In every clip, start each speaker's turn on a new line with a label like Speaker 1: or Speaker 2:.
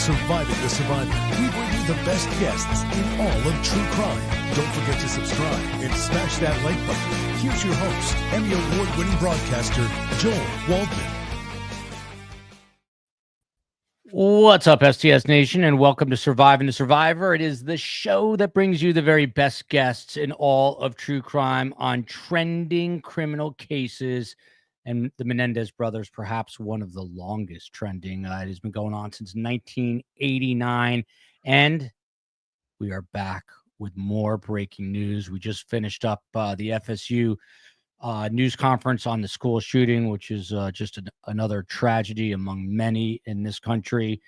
Speaker 1: Surviving the Survivor. We bring you the best guests in all of true crime. Don't forget to subscribe and smash that like button. Here's your host, Emmy Award-winning broadcaster, Joel Waldman.
Speaker 2: What's up, STS Nation, and welcome to Surviving the Survivor. It is the show that brings you the very best guests in all of true crime on trending criminal cases. And the Menendez brothers, perhaps one of the longest trending. It has been going on since 1989. And we are back with more breaking news. We just finished up the FSU news conference on the school shooting, which is just another tragedy among many in this country.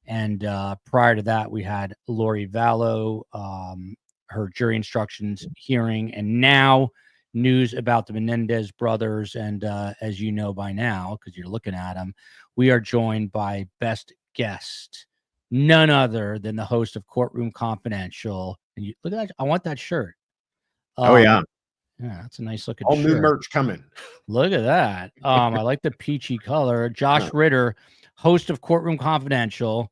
Speaker 2: And prior to that, we had Lori Vallow, her jury instructions hearing, and now news about the Menendez brothers. And as you know by now, because you're looking at them, we are joined by best guest, none other than the host of Courtroom Confidential. And you look at that. I want that shirt.
Speaker 3: Yeah,
Speaker 2: that's a nice looking
Speaker 3: all
Speaker 2: shirt.
Speaker 3: new merch coming.
Speaker 2: Look at that. I like the peachy color. Josh Ritter, host of Courtroom Confidential,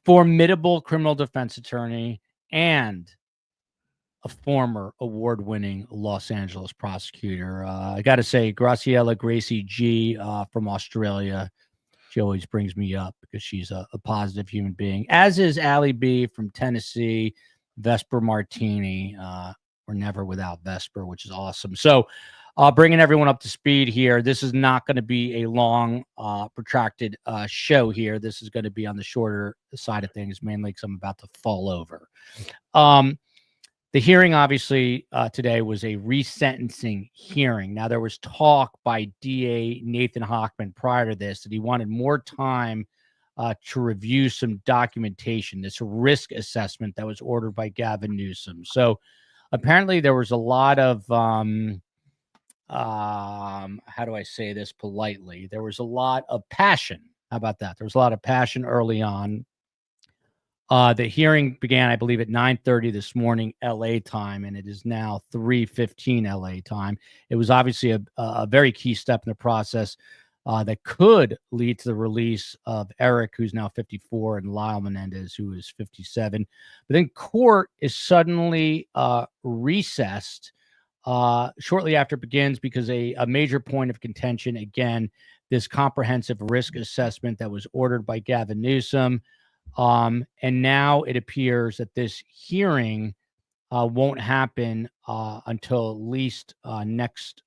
Speaker 2: formidable criminal defense attorney, and a former award-winning Los Angeles prosecutor. I got to say, Graciela Gracie G from Australia, she always brings me up because she's a positive human being, as is Allie B from Tennessee, Vesper Martini. We're never without Vesper, which is awesome. So bringing everyone up to speed here. This is not going to be a long, protracted show here. This is going to be on the shorter side of things, mainly because I'm about to fall over. The hearing, obviously, today was a resentencing hearing. Now, there was talk by DA Nathan Hochman prior to this that he wanted more time to review some documentation, this risk assessment that was ordered by Gavin Newsom. So apparently there was a lot of, how do I say this politely? There was a lot of passion. How about that? There was a lot of passion early on. The hearing began, I believe, at 9:30 this morning, LA time, and it is now 3:15 LA time. It was obviously a very key step in the process that could lead to the release of Erik, who's now 54, and Lyle Menendez, who is 57. But then court is suddenly recessed shortly after it begins because a major point of contention, again, this comprehensive risk assessment that was ordered by Gavin Newsom. And now it appears that this hearing won't happen until at least next,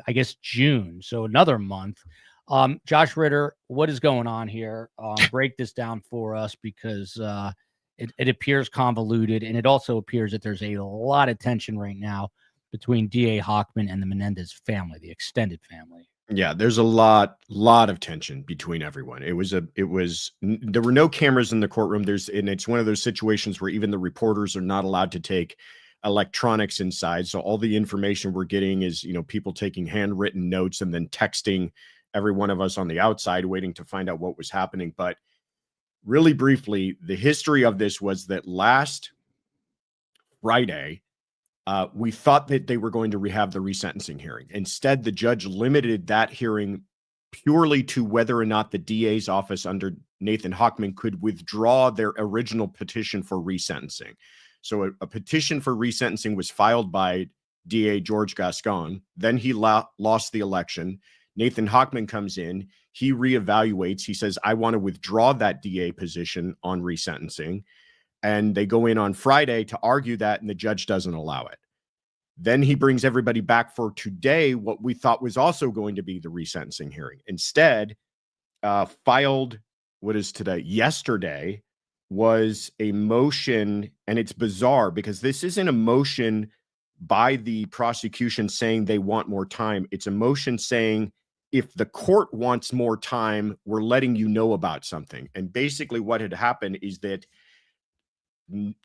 Speaker 2: I guess, June. So another month. Josh Ritter, what is going on here? Break this down for us because it appears convoluted, and it also appears that there's a lot of tension right now between DA Hochman and the Menendez family, the extended family.
Speaker 3: Yeah, there's a lot of tension between everyone. There were no cameras in the courtroom. And it's one of those situations where even the reporters are not allowed to take electronics inside. So all the information we're getting is, people taking handwritten notes and then texting every one of us on the outside, waiting to find out what was happening. But really briefly, the history of this was that last Friday, we thought that they were going to have the resentencing hearing. Instead, the judge limited that hearing purely to whether or not the DA's office under Nathan Hochman could withdraw their original petition for resentencing. So a petition for resentencing was filed by DA George Gascon. Then he lost the election. Nathan Hochman comes in. He reevaluates. He says, I want to withdraw that DA position on resentencing. And they go in on Friday to argue that, and the judge doesn't allow it. Then he brings everybody back for today, what we thought was also going to be the resentencing hearing. Instead, filed, what is today? Yesterday was a motion, and it's bizarre because this isn't a motion by the prosecution saying they want more time. It's a motion saying, if the court wants more time, we're letting you know about something. And basically what had happened is that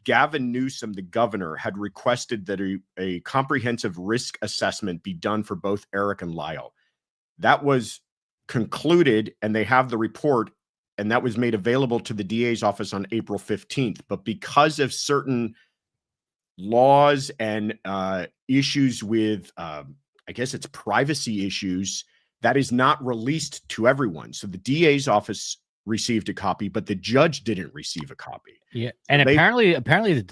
Speaker 3: Gavin Newsom, the governor, had requested that a comprehensive risk assessment be done for both Erik and Lyle. That was concluded, and they have the report, and that was made available to the DA's office on April 15th. But because of certain laws and issues with, I guess it's privacy issues, that is not released to everyone. So the DA's office received a copy, but the judge didn't receive a copy.
Speaker 2: Yeah, and apparently,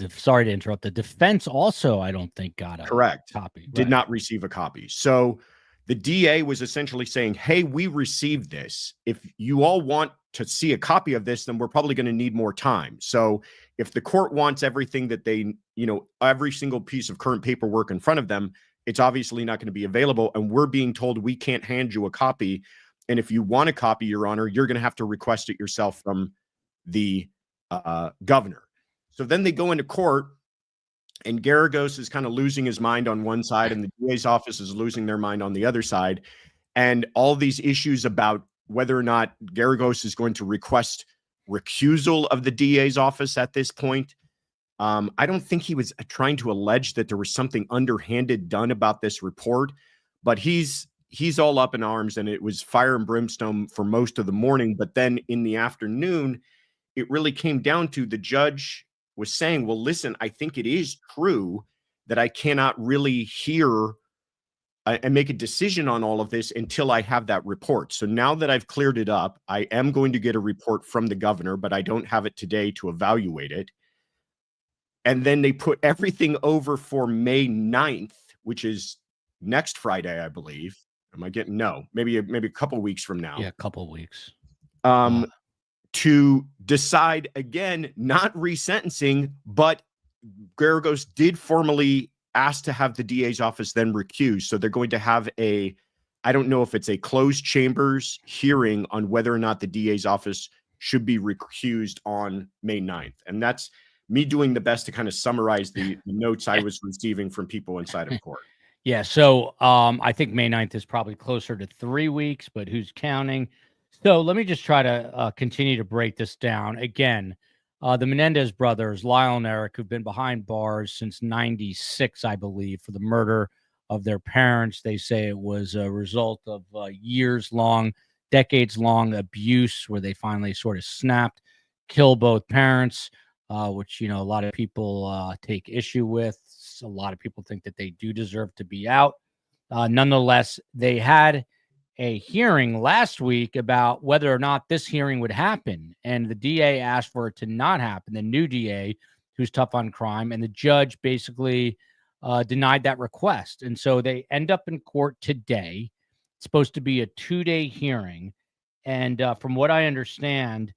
Speaker 2: sorry to interrupt. The defense also, I don't think, got a copy.
Speaker 3: Did not receive a copy. So the DA was essentially saying, "Hey, we received this. If you all want to see a copy of this, then we're probably going to need more time. So if the court wants everything that they, every single piece of current paperwork in front of them, it's obviously not going to be available. And we're being told we can't hand you a copy. And if you want a copy, Your Honor, you're going to have to request it yourself from the governor." So then they go into court, and Geragos is kind of losing his mind on one side, and the DA's office is losing their mind on the other side. And all these issues about whether or not Geragos is going to request recusal of the DA's office at this point. I don't think he was trying to allege that there was something underhanded done about this report, but he's all up in arms, and it was fire and brimstone for most of the morning. But then in the afternoon, it really came down to the judge was saying, well, listen, I think it is true that I cannot really hear and make a decision on all of this until I have that report. So now that I've cleared it up, I am going to get a report from the governor, but I don't have it today to evaluate it. And then they put everything over for May 9th, which is next Friday, I believe. Am I getting? No, maybe a couple of weeks from now.
Speaker 2: Yeah, a couple of weeks.
Speaker 3: To decide again, not resentencing, but Geragos did formally ask to have the DA's office then recused. So they're going to have I don't know if it's a closed chambers hearing on whether or not the DA's office should be recused on May 9th. And that's me doing the best to kind of summarize the notes I was receiving from people inside of court.
Speaker 2: Yeah. So I think May 9th is probably closer to 3 weeks, but who's counting? So let me just try to continue to break this down. Again, the Menendez brothers, Lyle and Erik, who've been behind bars since 96, I believe, for the murder of their parents. They say it was a result of years-long, decades-long abuse where they finally sort of snapped, kill both parents, which, a lot of people take issue with. A lot of people think that they do deserve to be out. Nonetheless, they had a hearing last week about whether or not this hearing would happen. And the DA asked for it to not happen, the new DA, who's tough on crime. And the judge basically denied that request. And so they end up in court today. It's supposed to be a 2-day hearing. And from what I understand,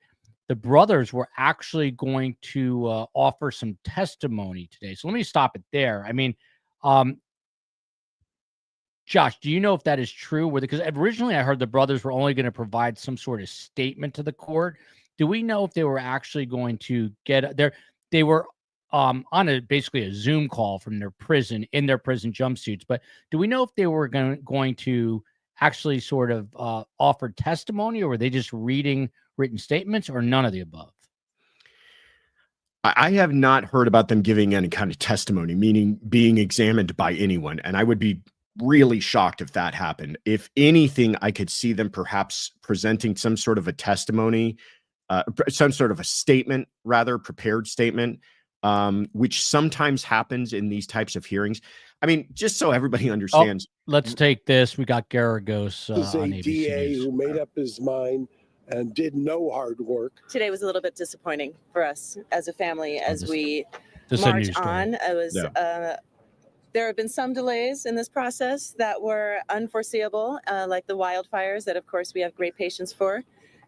Speaker 2: the brothers were actually going to offer some testimony today. So let me stop it there. I mean, Josh, do you know if that is true? Because originally I heard the brothers were only going to provide some sort of statement to the court. Do we know if they were actually going to get there? They were on basically a Zoom call from their prison in their prison jumpsuits. But do we know if they were going to actually sort of offer testimony, or were they just reading written statements, or none of the above?
Speaker 3: I have not heard about them giving any kind of testimony, meaning being examined by anyone. And I would be really shocked if that happened. If anything, I could see them perhaps presenting some sort of a testimony, some sort of a statement, rather prepared statement, which sometimes happens in these types of hearings. I mean, just so everybody understands.
Speaker 2: Let's take this. We got Geragos on ABC
Speaker 4: DA
Speaker 2: News.
Speaker 4: who made up his mind and did no hard work.
Speaker 5: Today was a little bit disappointing for us as a family as we
Speaker 2: This
Speaker 5: march on. It was there have been some delays in this process that were unforeseeable, like the wildfires that, of course, we have great patience for.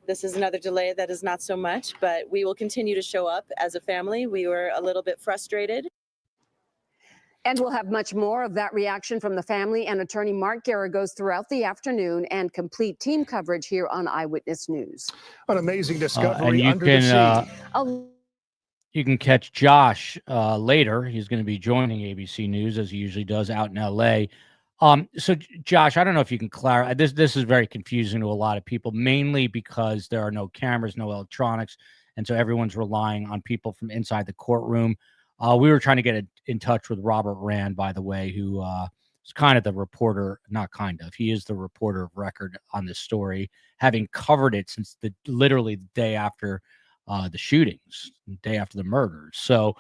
Speaker 5: This is another delay that is not so much, but we will continue to show up as a family. We were a little bit frustrated.
Speaker 6: And we'll have much more of that reaction from the family and attorney Mark Geragos throughout the afternoon, and complete team coverage here on Eyewitness News.
Speaker 4: An amazing discovery
Speaker 2: and
Speaker 4: under the sea.
Speaker 2: You can catch Josh later. He's going to be joining ABC News as he usually does out in LA. So Josh, I don't know if you can clarify. This is very confusing to a lot of people, mainly because there are no cameras, no electronics, and so everyone's relying on people from inside the courtroom. We were trying to get in touch with Robert Rand, by the way, who is kind of the reporter, not kind of, he is the reporter of record on this story, having covered it since literally the day after the shootings, the day after the murders. So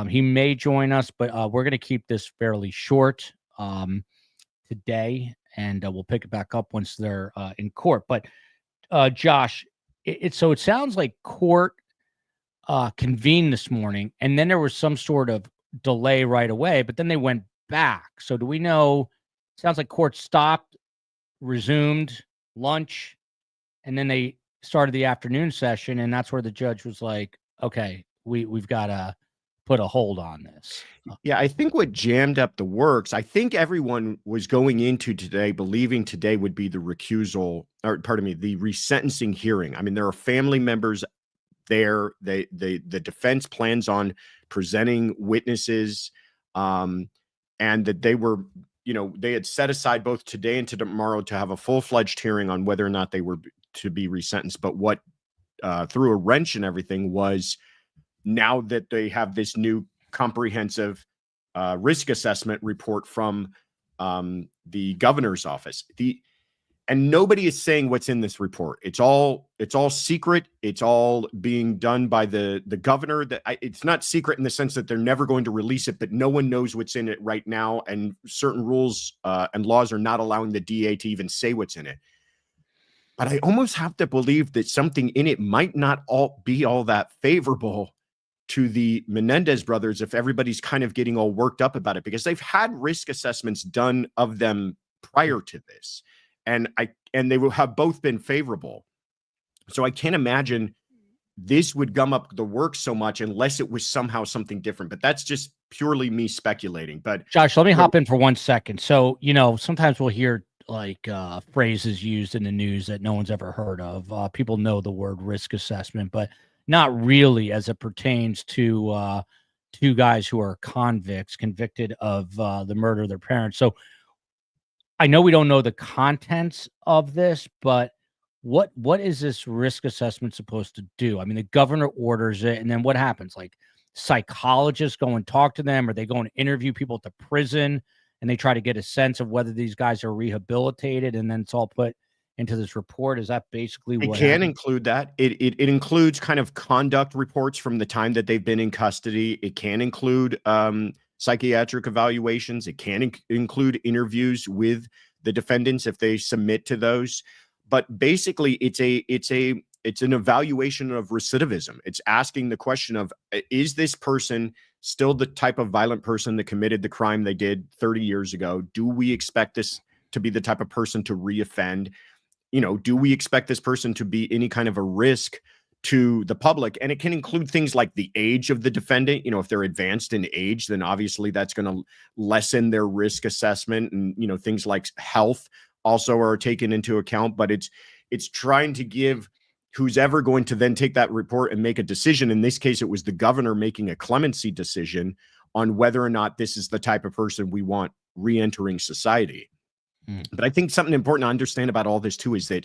Speaker 2: he may join us, but we're going to keep this fairly short today, and we'll pick it back up once they're in court. But Josh, So it sounds like court convened this morning, and then there was some sort of delay right away, but then they went back. So do we know? Sounds like court stopped, resumed lunch, and then they started the afternoon session, and that's where the judge was like, okay, we've got to put a hold on this.
Speaker 3: Yeah, I think what jammed up the works, I think everyone was going into today believing today would be the recusal, or pardon me, the resentencing hearing. I mean, there are family members there. The defense plans on presenting witnesses, and that they were, they had set aside both today and tomorrow to have a full-fledged hearing on whether or not they were to be resentenced. But what threw a wrench in everything was, now that they have this new comprehensive risk assessment report from the governor's office, and nobody is saying what's in this report. It's all secret. It's all being done by the governor. It's not secret in the sense that they're never going to release it, but no one knows what's in it right now. And certain rules and laws are not allowing the DA to even say what's in it. But I almost have to believe that something in it might not be all that favorable to the Menendez brothers if everybody's kind of getting all worked up about it, because they've had risk assessments done of them prior to this. And they will have both been favorable. So I can't imagine this would gum up the works so much unless it was somehow something different. But that's just purely me speculating. But
Speaker 2: Josh, let me hop in for 1 second. So, sometimes we'll hear like phrases used in the news that no one's ever heard of. People know the word risk assessment, but not really as it pertains to two guys who are convicted of the murder of their parents. So I know we don't know the contents of this, but what is this risk assessment supposed to do? I mean, the governor orders it, and then what happens? Like, psychologists go and talk to them, or they go and interview people at the prison, and they try to get a sense of whether these guys are rehabilitated, and then it's all put into this report. Is that basically what
Speaker 3: it can
Speaker 2: happened?
Speaker 3: include that? It includes kind of conduct reports from the time that they've been in custody. It can include psychiatric evaluations. It can include interviews with the defendants if they submit to those. But basically, it's an evaluation of recidivism. It's asking the question of, is this person still the type of violent person that committed the crime they did 30 years ago? Do we expect this to be the type of person to reoffend? Do we expect this person to be any kind of a risk to the public? And it can include things like the age of the defendant. If they're advanced in age, then obviously that's going to lessen their risk assessment. And, things like health also are taken into account. But it's trying to give who's ever going to then take that report and make a decision. In this case, it was the governor making a clemency decision on whether or not this is the type of person we want re-entering society. But I think something important to understand about all this too is that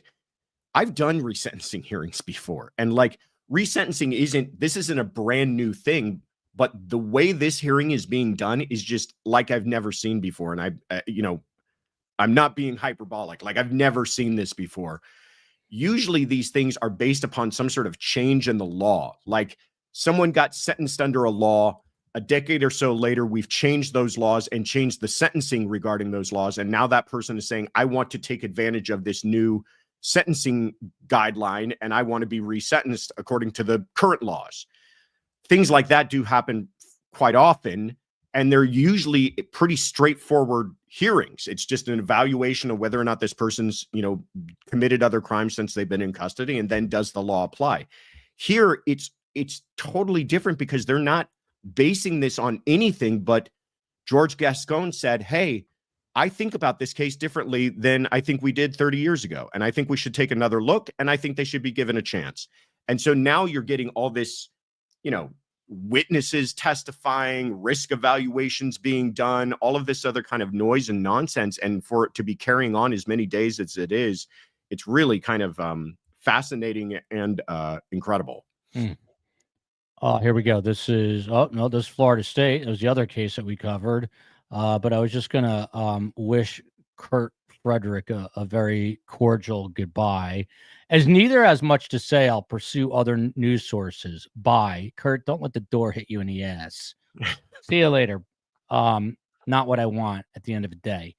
Speaker 3: I've done resentencing hearings before, and like, resentencing isn't a brand new thing, but the way this hearing is being done is just like I've never seen before. And I'm not being hyperbolic. Like, I've never seen this before. Usually these things are based upon some sort of change in the law. Like, someone got sentenced under a law. A decade or so later, we've changed those laws and changed the sentencing regarding those laws. And now that person is saying, I want to take advantage of this new sentencing guideline, and I want to be resentenced according to the current laws. Things like that do happen quite often, and they're usually pretty straightforward hearings. It's just an evaluation of whether or not this person's, committed other crimes since they've been in custody, and then does the law apply? Here, it's totally different, because they're not basing this on anything but George Gascon said, hey, I think about this case differently than I think we did 30 years ago. And I think we should take another look, and I think they should be given a chance. And so now you're getting all this, witnesses testifying, risk evaluations being done, all of this other kind of noise and nonsense. And for it to be carrying on as many days as it is, it's really kind of fascinating and incredible.
Speaker 2: Here we go. This is this is Florida State. It was the other case that we covered. But I was just gonna wish Kurt Frederick a very cordial goodbye. As neither has much to say, I'll pursue other news sources. Bye. Kurt, don't let the door hit you in the ass. See you later. Not what I want at the end of the day.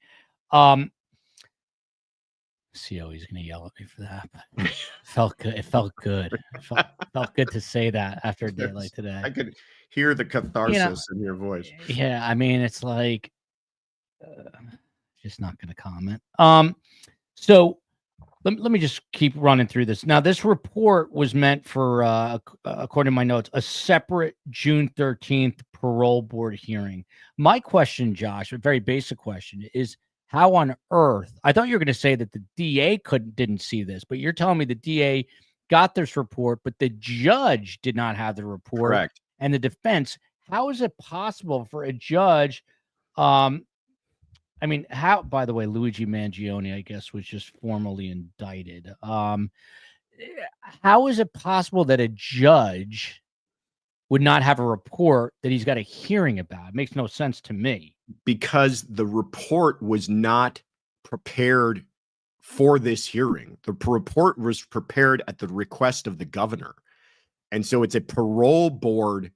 Speaker 2: See, he's going to yell at me for that. But it felt good. It felt good. It felt good to say that after a day like today.
Speaker 3: I could hear the catharsis in your voice.
Speaker 2: Yeah, I mean, it's like, just not going to comment. So let me just keep running through this. Now, this report was meant for, according to my notes, a separate June 13th parole board hearing. My question, Josh, a very basic question, is how on earth, I thought you were going to say that the DA didn't see this, but you're telling me the DA got this report, but the judge did not have the report.
Speaker 3: Correct.
Speaker 2: And the defense, how is it possible for a judge, I mean, how, by the way, Luigi Mangione, I guess, was just formally indicted. How is it possible that a judge would not have a report that he's got a hearing about? It makes no sense to me.
Speaker 3: Because the report was not prepared for this hearing. The report was prepared at the request of the governor. And so it's a parole board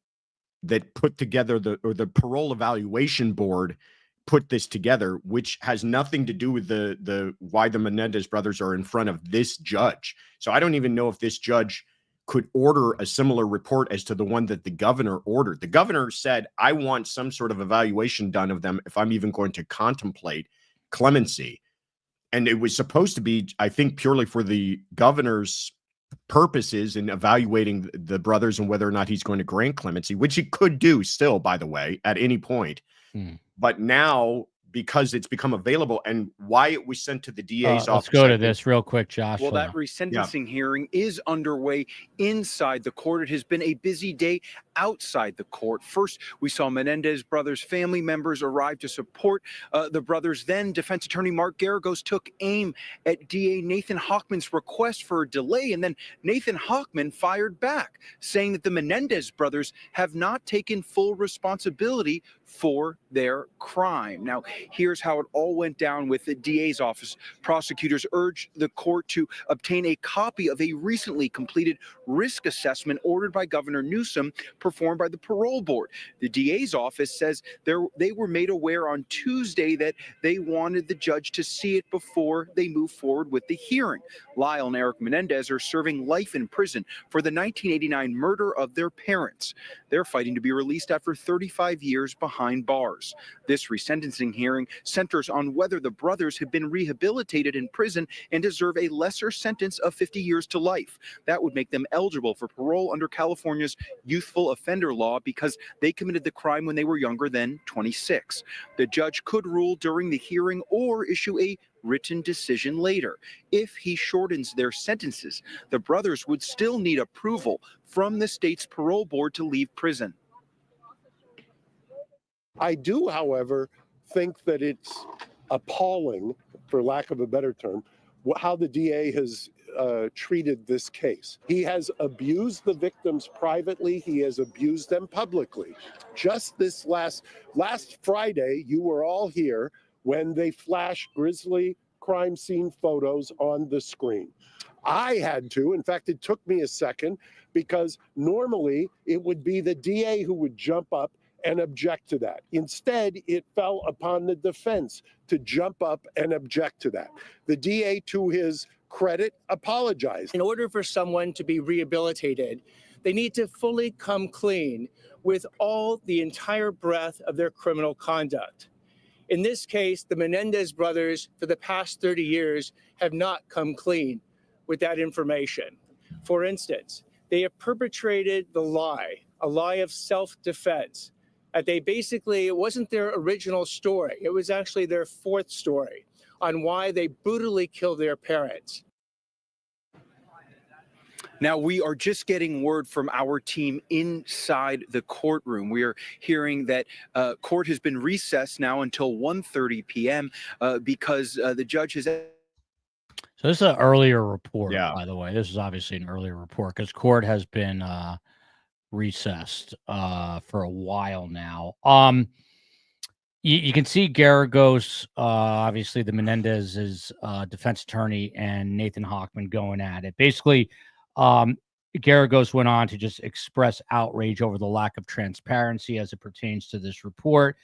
Speaker 3: that put together the parole evaluation board put this together, which has nothing to do with the why the Menendez brothers are in front of this judge. So I don't even know if this judge could order a similar report as to the one that the governor ordered. The governor said, I want some sort of evaluation done of them if I'm even going to contemplate clemency. And it was supposed to be, I think, purely for the governor's purposes in evaluating the brothers and whether or not he's going to grant clemency, which he could do still, by the way, at any point. But now, because it's become available and why it was sent to the DA's office.
Speaker 2: Let's go to this real quick, Josh.
Speaker 7: Well, that resentencing hearing is underway inside the court. It has been a busy day outside the court. First, we saw Menendez brothers family members arrive to support the brothers. Then defense attorney Mark Geragos took aim at DA Nathan Hochman's request for a delay. And then Nathan Hochman fired back, saying that the Menendez brothers have not taken full responsibility for their crime. Now, here's how it all went down with the DA's office. Prosecutors urged the court to obtain a copy of a recently completed risk assessment ordered by Governor Newsom, performed by the parole board. The DA's office says they were made aware on Tuesday that they wanted the judge to see it before they move forward with the hearing. Lyle and Erik Menendez are serving life in prison for the 1989 murder of their parents. They're fighting to be released after 35 years behind bars. This resentencing hearing centers on whether the brothers have been rehabilitated in prison and deserve a lesser sentence of 50 years to life. That would make them eligible for parole under California's youthful offender law because they committed the crime when they were younger than 26. The judge could rule during the hearing or issue a written decision later. If he shortens their sentences, the brothers would still need approval from the state's parole board to leave prison.
Speaker 4: I do, however, think that it's appalling, for lack of a better term, how the DA has treated this case. He has abused the victims privately. He has abused them publicly. Just this last Friday, you were all here when they flashed grisly crime scene photos on the screen. I had to. In fact, it took me a second because normally it would be the DA who would jump up and object to that. Instead, it fell upon the defense to jump up and object to that. The DA, to his credit, apologized.
Speaker 8: In order for someone to be rehabilitated, they need to fully come clean with the entire breadth of their criminal conduct. In this case, the Menendez brothers, for the past 30 years, have not come clean with that information. For instance, they have perpetrated a lie of self-defense. It wasn't their original story. It was actually their fourth story on why they brutally killed their parents.
Speaker 7: Now, we are just getting word from our team inside the courtroom. We are hearing that court has been recessed now until 1:30 p.m. Because the judge has...
Speaker 2: So this is an earlier report, by the way. This is obviously an earlier report because court has been recessed for a while now. You can see Geragos, obviously the Menendez's defense attorney, and Nathan Hochman going at it. Basically, Geragos went on to just express outrage over the lack of transparency as it pertains to this report.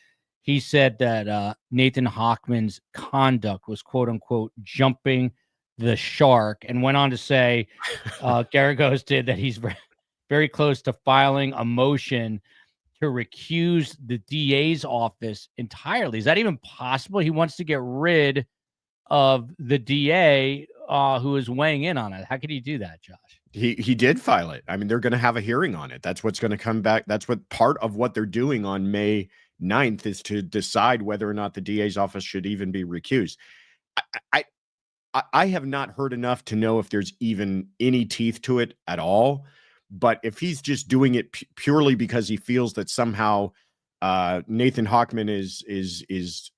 Speaker 2: He said that Nathan Hochman's conduct was, quote unquote, jumping the shark, and went on to say, Geragos did, that he's very close to filing a motion to recuse the DA's office entirely. Is that even possible? He wants to get rid of the DA who is weighing in on it. How could he do that, Josh?
Speaker 3: He did file it. I mean, they're going to have a hearing on it. That's what's going to come back. That's what part of what they're doing on May 9th is to decide whether or not the DA's office should even be recused. I have not heard enough to know if there's even any teeth to it at all. But if he's just doing it purely because he feels that somehow Nathan Hochman is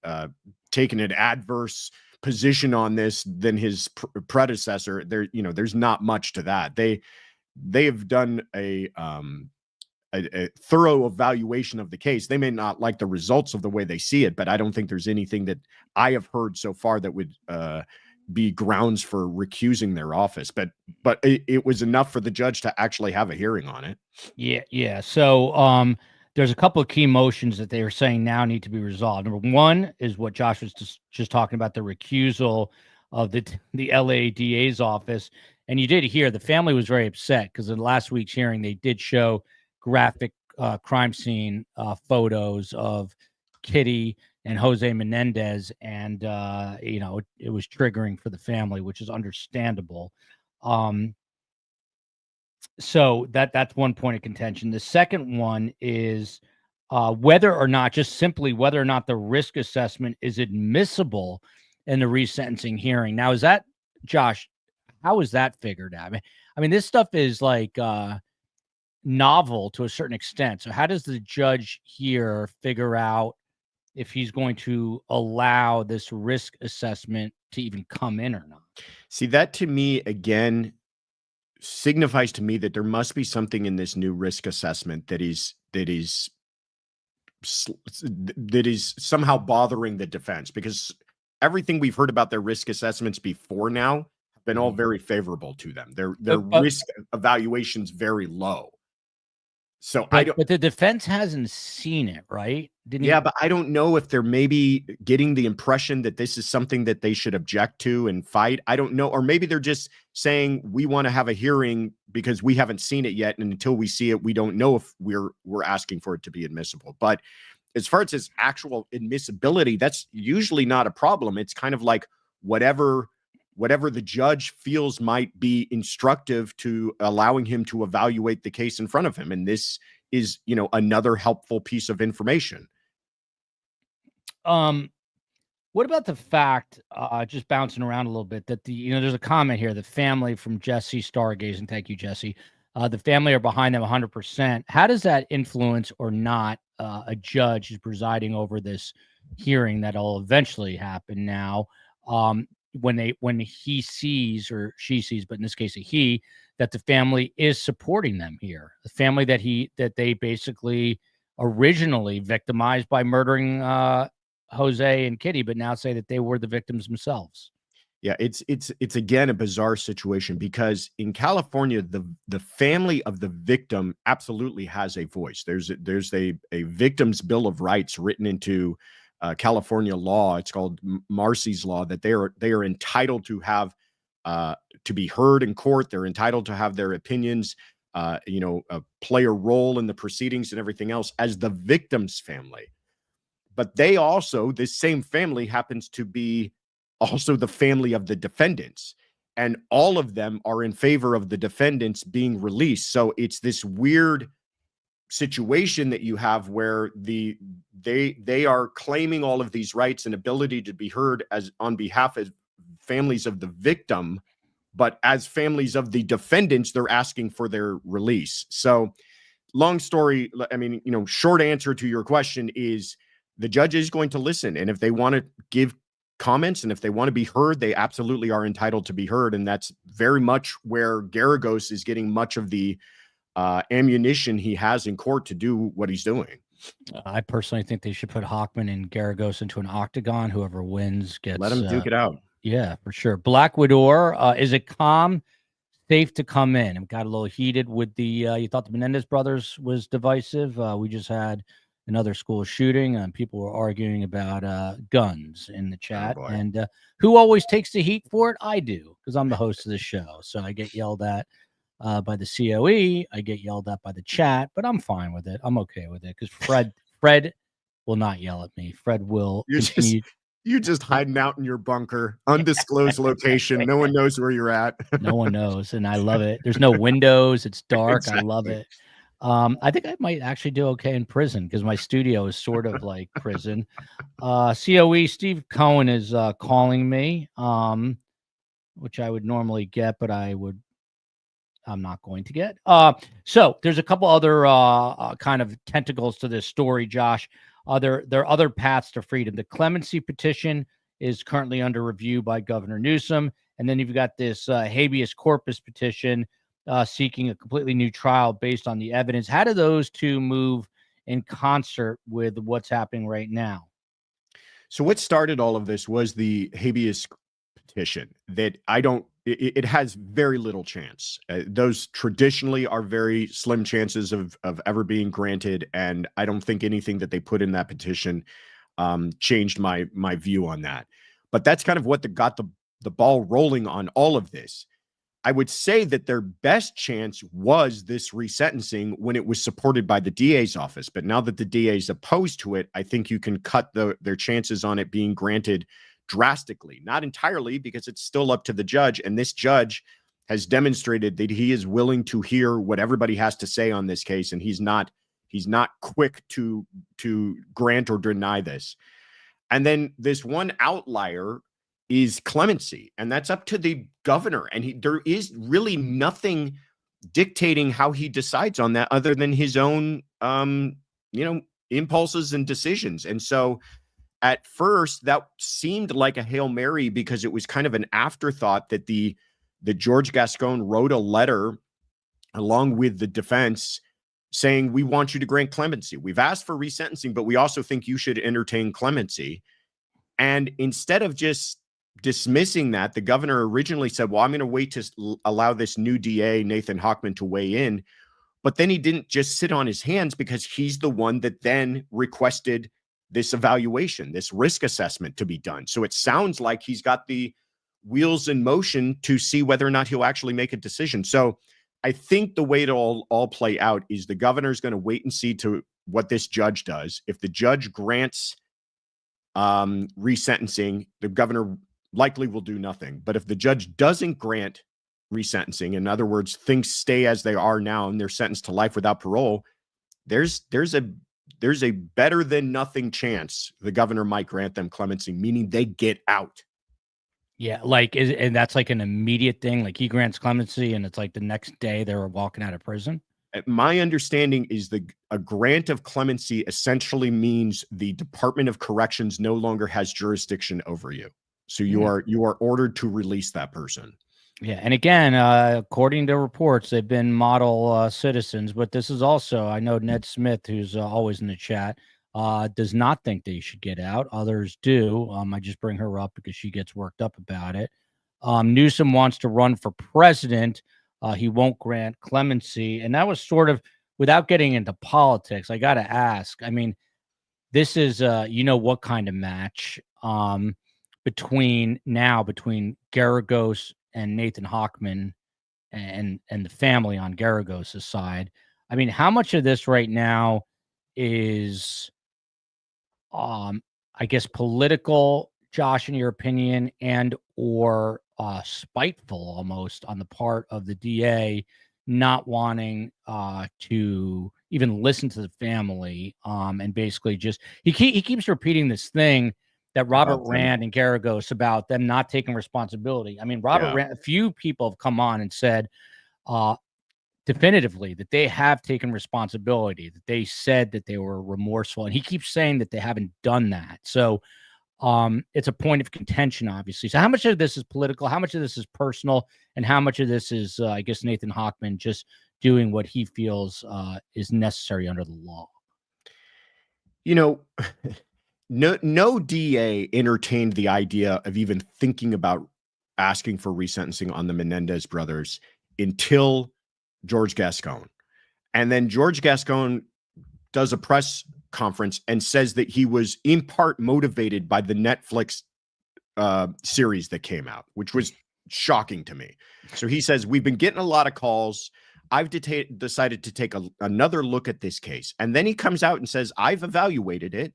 Speaker 3: taking an adverse position on this than his predecessor, there's not much to that. They have done a thorough evaluation of the case. They may not like the results of the way they see it, but I don't think there's anything that I have heard so far that would be grounds for recusing their office. But it was enough for the judge to actually have a hearing on it.
Speaker 2: Yeah. So there's a couple of key motions that they are saying now need to be resolved. Number one is what Josh was just talking about, the recusal of the LA DA's office. And you did hear the family was very upset because in last week's hearing, they did show graphic crime scene photos of Kitty and Jose Menendez. And, it was triggering for the family, which is understandable. So that's one point of contention. The second one is whether or not the risk assessment is admissible in the resentencing hearing. Now, is that, Josh, how is that figured out? I mean, this stuff is like novel to a certain extent. So how does the judge here figure out if he's going to allow this risk assessment to even come in or not?
Speaker 3: See, that to me, again, signifies to me that there must be something in this new risk assessment that is somehow bothering the defense, because everything we've heard about their risk assessments before now have been all very favorable to them. Their risk evaluation's very low. So
Speaker 2: but the defense hasn't seen it, right?
Speaker 3: But I don't know if they're maybe getting the impression that this is something that they should object to and fight. I don't know. Or maybe they're just saying we want to have a hearing because we haven't seen it yet. And until we see it, we don't know if we're asking for it to be admissible. But as far as its actual admissibility, that's usually not a problem. It's kind of like whatever the judge feels might be instructive to allowing him to evaluate the case in front of him. And this is, another helpful piece of information.
Speaker 2: What about the fact, just bouncing around a little bit, that there's a comment here, the family from Jesse Stargazing. Thank you, Jesse. The family are behind them 100%. How does that influence or not a judge who's presiding over this hearing that'll eventually happen now? When he sees, or she sees, but in this case a he, that the family is supporting them here, the family that they basically originally victimized by murdering Jose and Kitty, but now say that they were the victims themselves.
Speaker 3: Yeah, it's again a bizarre situation, because in California, the family of the victim absolutely has a voice. There's a victim's bill of rights written into California law. It's called Marcy's law, that they are entitled to have to be heard in court. They're entitled to have their opinions, play a role in the proceedings and everything else as the victim's family. But this same family happens to be also the family of the defendants, and all of them are in favor of the defendants being released. So it's this weird situation that you have where they are claiming all of these rights and ability to be heard as on behalf of families of the victim, but as families of the defendants, they're asking for their release. So long story, short answer to your question is the judge is going to listen, and if they want to give comments and if they want to be heard, they absolutely are entitled to be heard. And that's very much where Geragos is getting much of the ammunition he has in court to do what he's doing.
Speaker 2: I personally think they should put Hochman and Geragos into an octagon. Whoever wins gets.
Speaker 3: Let them duke it out.
Speaker 2: Yeah, for sure. Black Widow, is it calm, safe to come in? It got a little heated with the. You thought the Menendez brothers was divisive. We just had another school shooting, and people were arguing about guns in the chat.
Speaker 3: boy.
Speaker 2: And who always takes the heat for it? I do, because I'm the host of the show. So I get yelled at by the COE. I get yelled at by the chat, but I'm fine with it. I'm okay with it because Fred will not yell at me. Fred will continue.
Speaker 3: You're just hiding out in your bunker, undisclosed location. No one knows where you're at.
Speaker 2: No one knows, and I love it. There's no windows. It's dark.
Speaker 3: Exactly.
Speaker 2: I love it. I think I might actually do okay in prison because my studio is sort of like prison. COE Steve Cohen is calling me, which I would normally get, but I'm not going to get. So there's a couple other kind of tentacles to this story, Josh. There are other paths to freedom. The clemency petition is currently under review by Governor Newsom. And then you've got this habeas corpus petition seeking a completely new trial based on the evidence. How do those two move in concert with what's happening right now?
Speaker 3: So what started all of this was the habeas petition that it has very little chance. Those traditionally are very slim chances of ever being granted. And I don't think anything that they put in that petition changed my view on that. But that's kind of what got the ball rolling on all of this. I would say that their best chance was this resentencing when it was supported by the DA's office. But now that the DA is opposed to it, I think you can cut their chances on it being granted drastically. Not entirely, because it's still up to the judge. And this judge has demonstrated that he is willing to hear what everybody has to say on this case. And he's not quick to grant or deny this. And then this one outlier is clemency, and that's up to the governor. And there is really nothing dictating how he decides on that other than his own, impulses and decisions. And so at first that seemed like a Hail Mary because it was kind of an afterthought that the George Gascon wrote a letter along with the defense saying, we want you to grant clemency. We've asked for resentencing, but we also think you should entertain clemency. And instead of just dismissing that, the governor originally said, well, I'm going to wait to allow this new DA, Nathan Hochman, to weigh in. But then he didn't just sit on his hands because he's the one that then requested this evaluation, this risk assessment to be done. So it sounds like he's got the wheels in motion to see whether or not he'll actually make a decision. So I think the way it'll all play out is the governor's going to wait and see to what this judge does. If the judge grants resentencing, the governor likely will do nothing. But if the judge doesn't grant resentencing, in other words, things stay as they are now and they're sentenced to life without parole, there's a better than nothing chance the governor might grant them clemency, meaning they get out.
Speaker 2: Yeah, and that's like an immediate thing. Like he grants clemency, and it's like the next day they're walking out of prison.
Speaker 3: My understanding is a grant of clemency essentially means the Department of Corrections no longer has jurisdiction over you. So you are ordered to release that person.
Speaker 2: Yeah, and again, according to reports, they've been model citizens. But this is also, I know Ned Smith, who's always in the chat, does not think they should get out. Others do. I just bring her up because she gets worked up about it. Newsom wants to run for president. He won't grant clemency. And that was sort of, without getting into politics, I got to ask, I mean, this is, what kind of match between Geragos and Nathan Hochman and the family on Geragos' side. I mean, how much of this right now is, I guess, political, Josh, in your opinion, and or spiteful almost on the part of the DA not wanting to even listen to the family, and basically just he keeps repeating this thing that Robert Rand and Geragos about them not taking responsibility. I mean, Rand, a few people have come on and said definitively that they have taken responsibility, that they said that they were remorseful, and he keeps saying that they haven't done that. So it's a point of contention, obviously. So how much of this is political? How much of this is personal? And how much of this is, I guess, Nathan Hochman just doing what he feels is necessary under the law?
Speaker 3: No DA entertained the idea of even thinking about asking for resentencing on the Menendez brothers until George Gascon. And then George Gascon does a press conference and says that he was in part motivated by the Netflix series that came out, which was shocking to me. So he says, we've been getting a lot of calls. I've decided to take another look at this case. And then he comes out and says, I've evaluated it.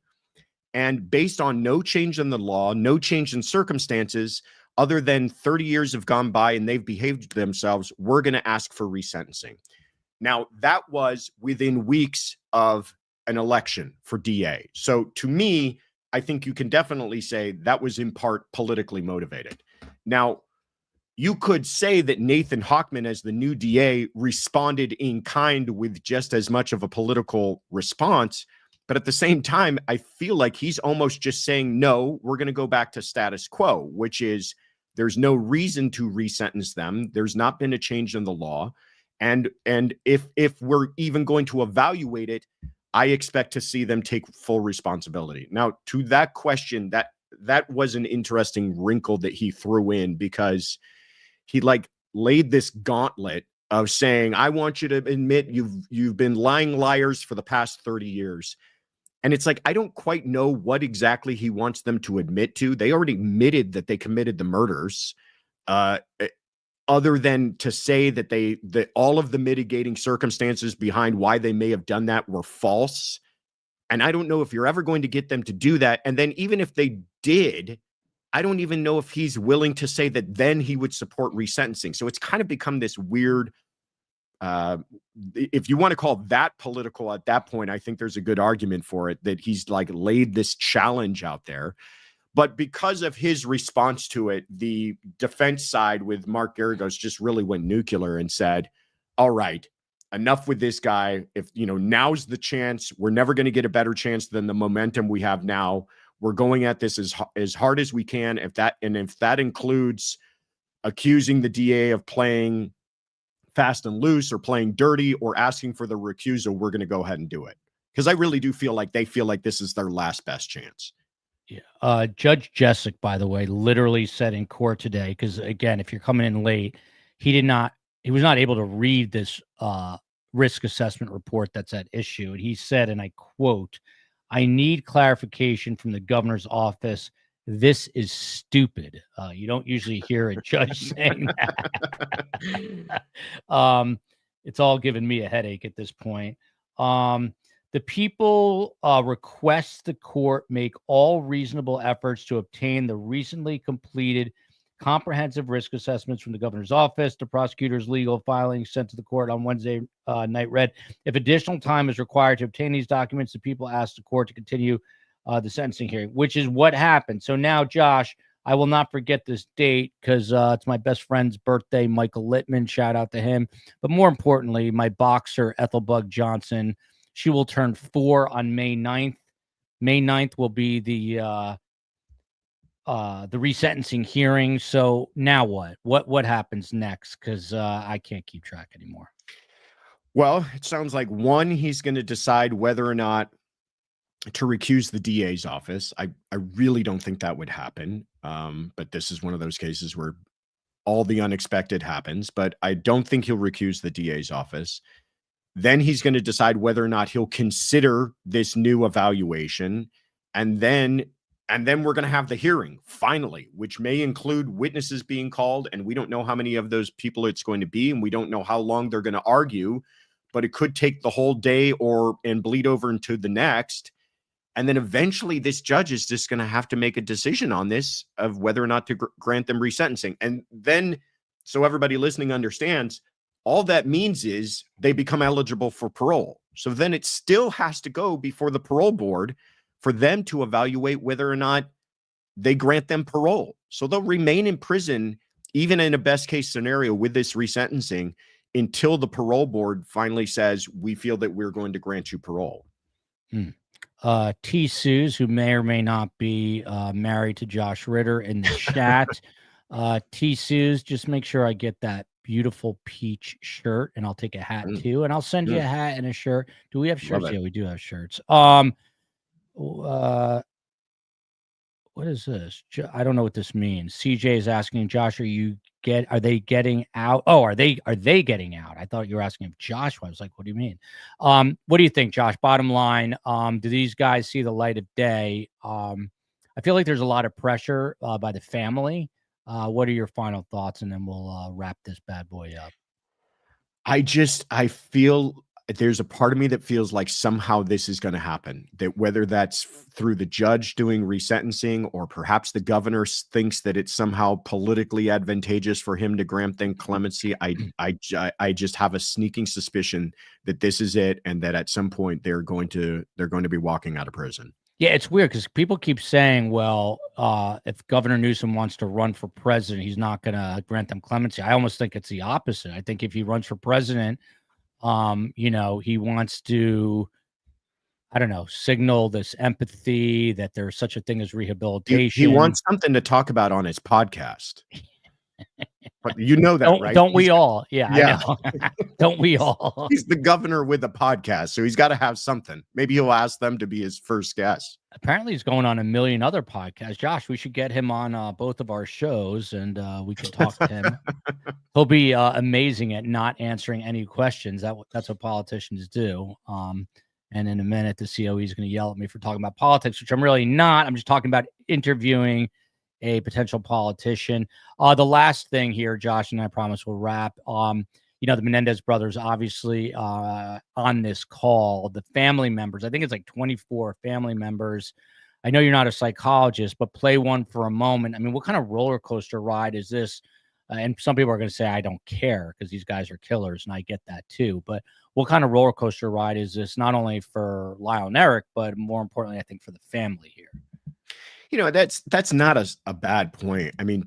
Speaker 3: And based on no change in the law, no change in circumstances, other than 30 years have gone by and they've behaved themselves, we're going to ask for resentencing. Now, that was within weeks of an election for DA. So to me, I think you can definitely say that was in part politically motivated. Now, you could say that Nathan Hochman, as the new DA, responded in kind with just as much of a political response. But at the same time, I feel like he's almost just saying, no, we're going to go back to status quo, which is there's no reason to resentence them. There's not been a change in the law. And if we're even going to evaluate it, I expect to see them take full responsibility. Now, to that question, that was an interesting wrinkle that he threw in, because he laid this gauntlet of saying, I want you to admit you've been lying liars for the past 30 years. And it's like, I don't quite know what exactly he wants them to admit to. They already admitted that they committed the murders, other than to say that all of the mitigating circumstances behind why they may have done that were false. And I don't know if you're ever going to get them to do that. And then even if they did, I don't even know if he's willing to say that then he would support resentencing. So it's kind of become this weird, if you want to call that political at that point, I think there's a good argument for it, that he's laid this challenge out there. But because of his response to it, the defense side with Mark Geragos just really went nuclear and said, all right, enough with this guy. If, now's the chance, we're never going to get a better chance than the momentum we have now. We're going at this as hard as we can. If that includes accusing the DA of playing fast and loose or playing dirty or asking for the recusal, we're going to go ahead and do it. Because I really do feel like they feel like this is their last best chance.
Speaker 2: Yeah. Judge Jessic, by the way, literally said in court today, because again, if you're coming in late, he was not able to read this risk assessment report that's at issue. And he said, and I quote, I need clarification from the governor's office. This is stupid. You don't usually hear a judge saying that. It's all giving me a headache at this point. The people request the court make all reasonable efforts to obtain the recently completed comprehensive risk assessments from the governor's office. The prosecutor's legal filings sent to the court on Wednesday night read, if additional time is required to obtain these documents, the people ask the court to continue the sentencing hearing, which is what happened. So now, Josh, I will not forget this date because it's my best friend's birthday, Michael Littman. Shout out to him. But more importantly, my boxer, Ethelbug Johnson. She will turn 4 on May 9th. May 9th will be the resentencing hearing. So now what? What happens next? Because I can't keep track anymore.
Speaker 3: Well, it sounds like one, he's going to decide whether or not to recuse the DA's office. I really don't think that would happen. But this is one of those cases where all the unexpected happens. But I don't think he'll recuse the DA's office. Then he's going to decide whether or not he'll consider this new evaluation. And then we're going to have the hearing finally, which may include witnesses being called. And we don't know how many of those people it's going to be. And we don't know how long they're going to argue, but it could take the whole day and bleed over into the next. And then eventually this judge is just going to have to make a decision on this of whether or not to grant them resentencing. And then, so everybody listening understands, all that means is they become eligible for parole. So then it still has to go before the parole board for them to evaluate whether or not they grant them parole. So they'll remain in prison, even in a best case scenario with this resentencing, until the parole board finally says, we feel that we're going to grant you parole.
Speaker 2: T. Suze, who may or may not be married to Josh Ritter, in the chat. T. Suze, just make sure I get that beautiful peach shirt, and I'll take a hat too, and I'll send you a hat and a shirt. Do we have shirts? Yeah, we do have shirts. What is this? I don't know what this means. CJ is asking, Josh, are you are they getting out? Oh, are they getting out? I thought you were asking if Josh was. Like, what do you mean? What do you think, Josh? Bottom line, do these guys see the light of day? I feel like there's a lot of pressure by the family. What are your final thoughts? And then we'll wrap this bad boy up.
Speaker 3: I feel there's a part of me that feels like somehow this is going to happen, that whether that's through the judge doing resentencing, or perhaps the governor thinks that it's somehow politically advantageous for him to grant them clemency. I just have a sneaking suspicion that this is it, and that at some point they're going to be walking out of prison.
Speaker 2: Yeah, it's weird because people keep saying, well, if Governor Newsom wants to run for president, he's not going to grant them clemency. I almost think it's the opposite. I think if he runs for president, he wants to, I don't know, signal this empathy that there's such a thing as rehabilitation.
Speaker 3: He wants something to talk about on his podcast. But you know that, right?
Speaker 2: Don't we all? Yeah. I know. Don't we all?
Speaker 3: He's the governor with a podcast, so he's got to have something. Maybe he'll ask them to be his first guest.
Speaker 2: Apparently, he's going on a million other podcasts. Josh, we should get him on both of our shows, and we can talk to him. He'll be amazing at not answering any questions. That's what politicians do. And in a minute, the COE is going to yell at me for talking about politics, which I'm really not. I'm just talking about interviewing a potential politician. The last thing here, Josh, and I promise we'll wrap. The Menendez brothers, obviously, on this call, the family members, I think it's like 24 family members. I know you're not a psychologist, but play one for a moment. I mean, what kind of roller coaster ride is this? And some people are going to say, I don't care because these guys are killers, and I get that too. But what kind of roller coaster ride is this, not only for Lyle and Erik, but more importantly, I think, for the family here?
Speaker 3: That's not a bad point. I mean,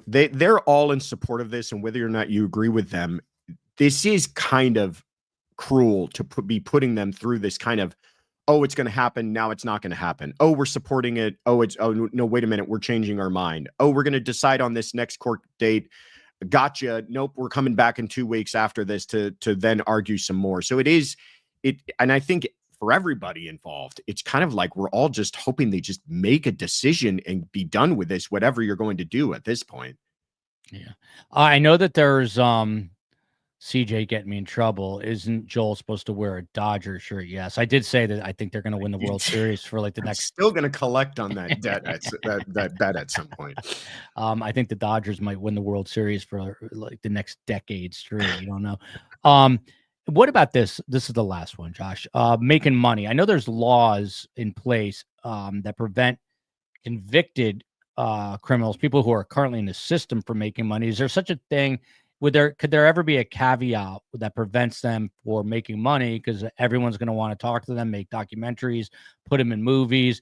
Speaker 3: they're all in support of this, and whether or not you agree with them, this is kind of cruel to be putting them through this kind of, oh, it's going to happen. Now it's not going to happen. Oh, we're supporting it. Oh, no, wait a minute. We're changing our mind. Oh, we're going to decide on this next court date. Gotcha. Nope. We're coming back in 2 weeks after this to then argue some more. So and I think for everybody involved, it's kind of like we're all just hoping they just make a decision and be done with this, whatever you're going to do at this point.
Speaker 2: Yeah. I know that there's CJ getting me in trouble. Isn't Joel supposed to wear a Dodger shirt? Yes. I did say that I think they're going to win the World Series for like the next.
Speaker 3: Still going to collect on that debt that bet at some point.
Speaker 2: I think the Dodgers might win the World Series for like the next decade straight. You don't know. What about this? This is the last one, Josh. Making money. I know there's laws in place that prevent convicted criminals, people who are currently in the system, from making money. Is there such a thing? Could there ever be a caveat that prevents them for making money? Because everyone's going to want to talk to them, make documentaries, put them in movies.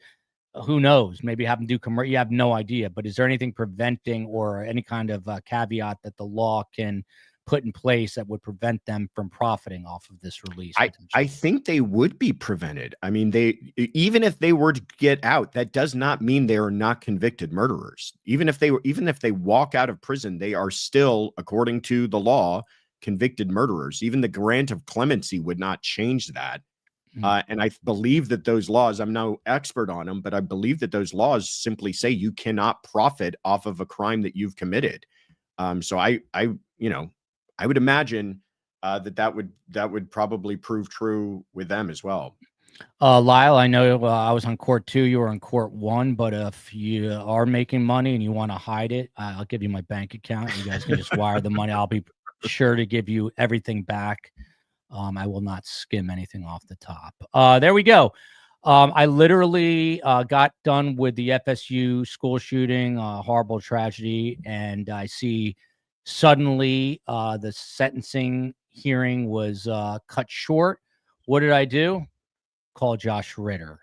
Speaker 2: Who knows? Maybe have them do commercial. You have no idea. But is there anything preventing, or any kind of caveat that the law can put in place that would prevent them from profiting off of this release?
Speaker 3: I think they would be prevented. I mean, even if they were to get out, that does not mean they are not convicted murderers. Even if they walk out of prison, they are still, according to the law, convicted murderers. Even the grant of clemency would not change that. And I believe that those laws, I'm no expert on them, but I believe that those laws simply say you cannot profit off of a crime that you've committed. So I would imagine that would probably prove true with them as well.
Speaker 2: Lyle, I know I was on court 2, you were on court 1, but if you are making money and you want to hide it, I'll give you my bank account. You guys can just wire the money. I'll be sure to give you everything back. I will not skim anything off the top. There we go. I literally got done with the FSU school shooting, horrible tragedy, and I see suddenly the sentencing hearing was cut short. What did I do? Call Josh Ritter.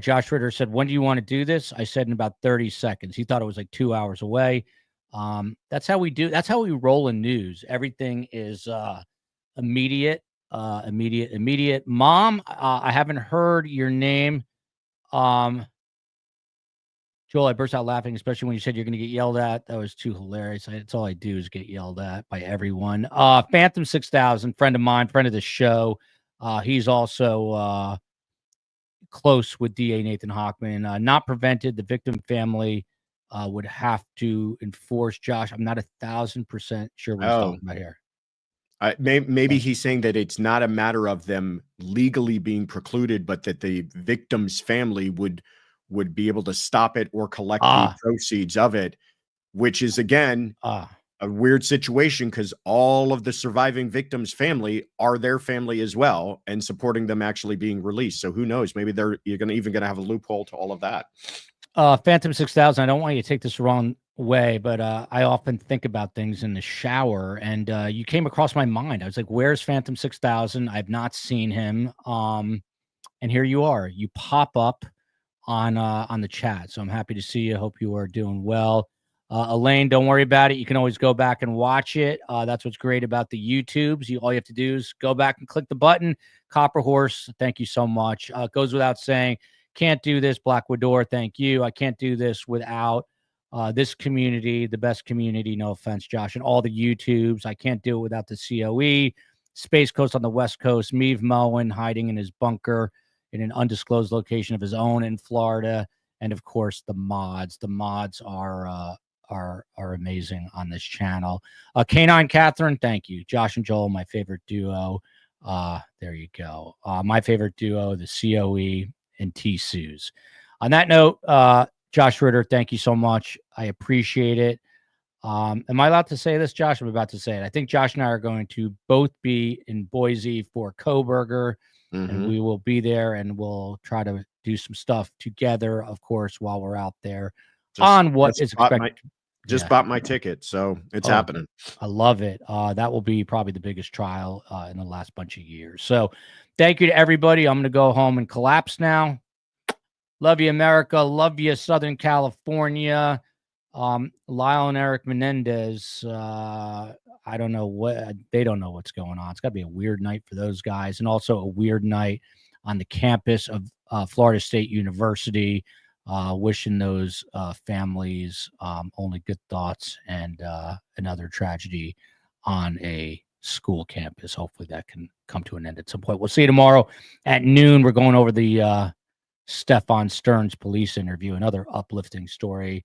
Speaker 2: Josh Ritter said, when do you want to do this? I said in about 30 seconds. He thought it was like 2 hours away. That's how we do. That's how we roll in news. Everything is immediate. Mom, I haven't heard your name. Joel, I burst out laughing, especially when you said you're going to get yelled at. That was too hilarious. That's all I do is get yelled at by everyone. Phantom 6000, friend of mine, friend of the show. He's also close with DA Nathan Hochman. Not prevented. The victim family would have to enforce. Josh, I'm not 1,000% sure what he's talking about here.
Speaker 3: Maybe he's saying that it's not a matter of them legally being precluded, but that the victim's family would be able to stop it or collect the proceeds of it, which is, again, a weird situation because all of the surviving victims' family are their family as well and supporting them actually being released. So who knows? Maybe you're even going to have a loophole to all of that.
Speaker 2: Phantom 6000, I don't want you to take this the wrong way, but I often think about things in the shower, and you came across my mind. I was like, where's Phantom 6000? I've not seen him. And here you are. You pop up on the chat. So I'm happy to see you. Hope you are doing well. Elaine, don't worry about it. You can always go back and watch it. That's what's great about the YouTubes. All you have to do is go back and click the button. Copper Horse, thank you so much. It goes without saying, can't do this. Black Widow, thank you. I can't do this without this community, the best community, no offense, Josh, and all the YouTubes. I can't do it without the COE, Space Coast on the West Coast, Meave Moen hiding in his bunker in an undisclosed location of his own in Florida, and of course the mods. The mods are amazing on this channel. Canine Catherine, thank you. Josh and Joel, my favorite duo. There you go. My favorite duo, the COE and T-Sues. On that note, Josh Ritter, thank you so much. I appreciate it. Am I allowed to say this, Josh? I'm about to say it. I think Josh and I are going to both be in Boise for Coburger, and we will be there, and we'll try to do some stuff together, of course, while we're out there on what is expected.
Speaker 3: Just bought my ticket, so it's happening.
Speaker 2: I love it. That will be probably the biggest trial in the last bunch of years. So thank you to everybody. I'm going to go home and collapse now. Love you, America. Love you, Southern California. Lyle and Erik Menendez. I don't know they don't know what's going on. It's got to be a weird night for those guys, and also a weird night on the campus of Florida State University. Wishing those families only good thoughts, and another tragedy on a school campus. Hopefully that can come to an end at some point. We'll see you tomorrow at noon. We're going over the Stefan Stearns police interview, another uplifting story.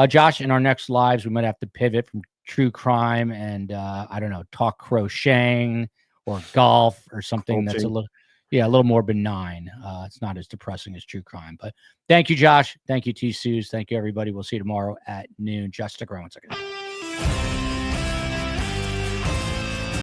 Speaker 2: Josh, in our next lives, we might have to pivot from true crime and I don't know, talk crocheting or golf or something that's a little more benign. It's not as depressing as true crime. But thank you, Josh. Thank you, T-Sues. Thank you, everybody. We'll see you tomorrow at noon. Just stick around 1 second.